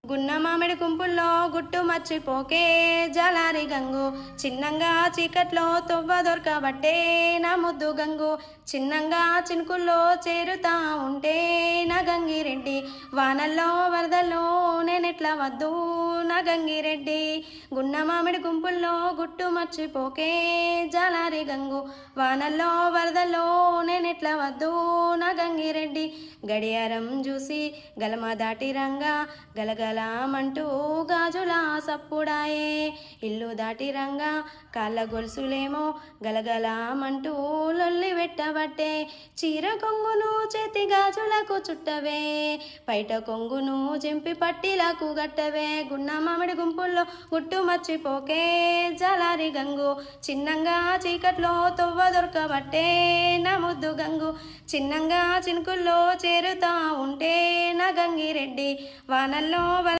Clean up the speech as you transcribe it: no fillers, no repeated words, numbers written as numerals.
గున్న మామిడి కుంపుల్లో గుట్టు మర్చిపోకే జలారి గంగు చిన్నంగా చీకట్లో తొవ్వ దొరకబట్టే నా ముద్దు గంగు చిన్నంగా చినుకుల్లో చేరుతా ఉంటే నా గంగిరెడ్డి వానల్లో వరదల్లో నేనెట్లా వద్దు నా గంగిరెడ్డి గున్న మామిడి గుంపుల్లో గుట్టు మర్చిపోకే జలారి గంగు వానల్లో వరదల్లో నేనెట్లా వద్దు నా గంగిరెడ్డి గడియారం చూసి గలమ దాటి రంగా గలగలమంటూ గాజుల సప్పుడాయే ఇల్లు దాటి రంగా కాళ్ళ గొలుసులేమో గలగలమంటూ లొల్లి పెట్టబట్టే చీర కొంగును చేతి గాజులకు చుట్టవే పైట కొంగును చింపి పట్టీలకు గట్టవే గున్న మామిడి గుంపుల్లో గుట్టు మర్చిపోకే జలారి గంగు చిన్నంగా చీకట్లో తొవ్వ దొరకబట్టే నా ముద్దు గంగు చిన్నంగా చినుకుల్లో చేరుతా ఉంటే నా గంగిరెడ్డి వానల్లో